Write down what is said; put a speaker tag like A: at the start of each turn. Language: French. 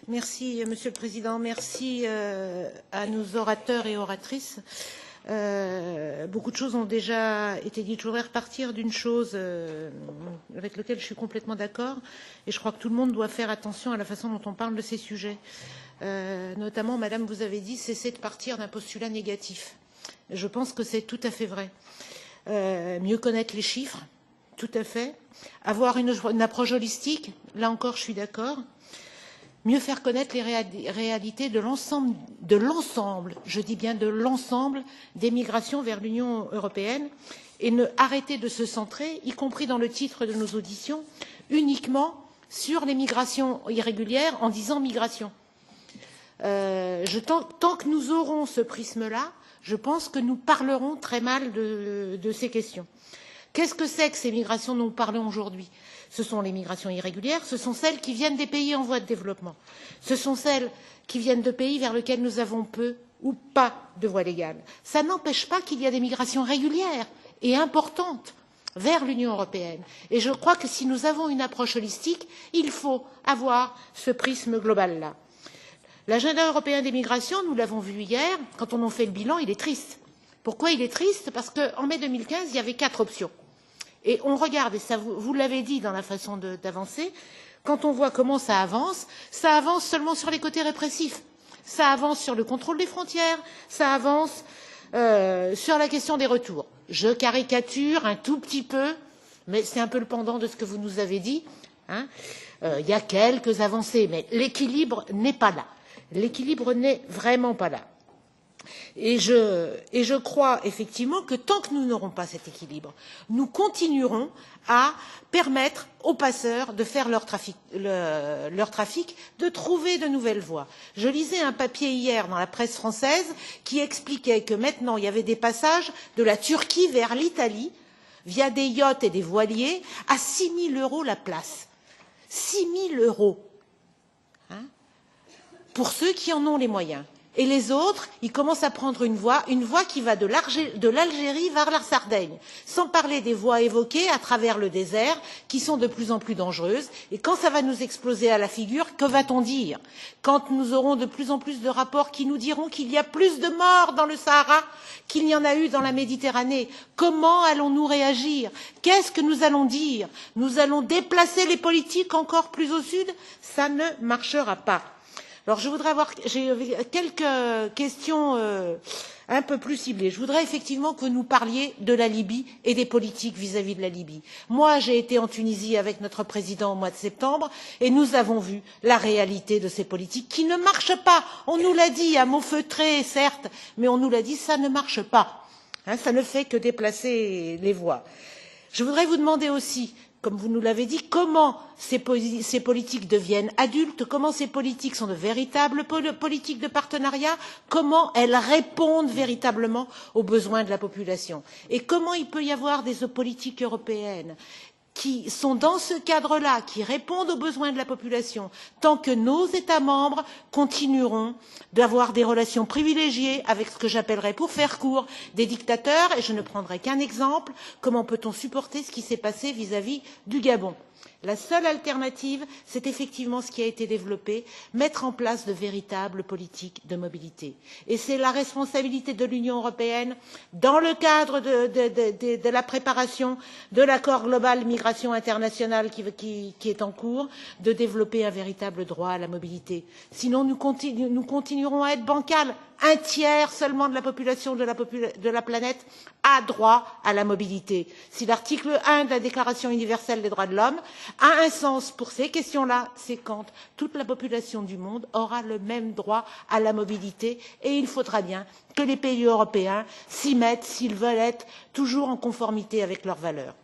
A: Merci, Monsieur le Président. Merci à nos orateurs et oratrices. Beaucoup de choses ont déjà été dites. Je voudrais repartir d'une chose avec laquelle je suis complètement d'accord, et je crois que tout le monde doit faire attention à la façon dont on parle de ces sujets. Notamment, Madame, vous avez dit cesser de partir d'un postulat négatif. Je pense que c'est tout à fait vrai. Mieux connaître les chiffres, tout à fait. Avoir une approche holistique, là encore, je suis d'accord. Mieux faire connaître les réalités de l'ensemble, je dis bien de l'ensemble des migrations vers l'Union européenne, et ne arrêter de se centrer, y compris dans le titre de nos auditions, uniquement sur les migrations irrégulières en disant migration. Tant que nous aurons ce prisme-là, je pense que nous parlerons très mal de ces questions. Qu'est-ce que c'est que ces migrations dont nous parlons aujourd'hui? Ce sont les migrations irrégulières, ce sont celles qui viennent des pays en voie de développement. Ce sont celles qui viennent de pays vers lesquels nous avons peu ou pas de voies légales. Ça n'empêche pas qu'il y a des migrations régulières et importantes vers l'Union européenne. Et je crois que si nous avons une approche holistique, il faut avoir ce prisme global-là. L'agenda européen des migrations, nous l'avons vu hier, quand on en fait le bilan, il est triste. Pourquoi il est triste? Parce qu'en mai 2015, il y avait 4 options. Et on regarde, et ça vous l'avez dit dans la façon d'avancer, quand on voit comment ça avance seulement sur les côtés répressifs. Ça avance sur le contrôle des frontières, ça avance sur la question des retours. Je caricature un tout petit peu, mais c'est un peu le pendant de ce que vous nous avez dit. Il y a quelques avancées, mais l'équilibre n'est pas là. L'équilibre n'est vraiment pas là. Et je crois effectivement que tant que nous n'aurons pas cet équilibre, nous continuerons à permettre aux passeurs de faire leur trafic, de trouver de nouvelles voies. Je lisais un papier hier dans la presse française qui expliquait que maintenant il y avait des passages de la Turquie vers l'Italie via des yachts et des voiliers à 6 000 € la place. 6 000 € pour ceux qui en ont les moyens. Et les autres, ils commencent à prendre une voie qui va de l'Algérie vers la Sardaigne, sans parler des voies évoquées à travers le désert, qui sont de plus en plus dangereuses. Et quand ça va nous exploser à la figure, que va-t-on dire? Quand nous aurons de plus en plus de rapports qui nous diront qu'il y a plus de morts dans le Sahara qu'il n'y en a eu dans la Méditerranée, comment allons-nous réagir? Qu'est-ce que nous allons dire? Nous allons déplacer les politiques encore plus au sud? Ça ne marchera pas. Alors, j'ai quelques questions un peu plus ciblées. Je voudrais effectivement que vous nous parliez de la Libye et des politiques vis-à-vis de la Libye. Moi, j'ai été en Tunisie avec notre président au mois de septembre et nous avons vu la réalité de ces politiques qui ne marchent pas. On nous l'a dit à mots feutrés, certes, mais on nous l'a dit, ça ne marche pas. Ça ne fait que déplacer les voies. Je voudrais vous demander aussi, comme vous nous l'avez dit, comment ces politiques deviennent adultes, comment ces politiques sont de véritables politiques de partenariat, comment elles répondent véritablement aux besoins de la population. Et comment il peut y avoir des politiques européennes qui sont dans ce cadre-là, qui répondent aux besoins de la population, tant que nos États membres continueront d'avoir des relations privilégiées avec ce que j'appellerais, pour faire court, des dictateurs, et je ne prendrai qu'un exemple, comment peut-on supporter ce qui s'est passé vis-à-vis du Gabon? La seule alternative, c'est effectivement ce qui a été développé, mettre en place de véritables politiques de mobilité. Et c'est la responsabilité de l'Union européenne, dans le cadre de la préparation de l'accord global migration internationale qui est en cours, de développer un véritable droit à la mobilité. Sinon, nous continuerons à être bancals. 1/3 seulement de la population de la planète a droit à la mobilité. Si l'article 1 de la Déclaration universelle des droits de l'homme a un sens pour ces questions-là, c'est quand toute la population du monde aura le même droit à la mobilité, et il faudra bien que les pays européens s'y mettent s'ils veulent être toujours en conformité avec leurs valeurs.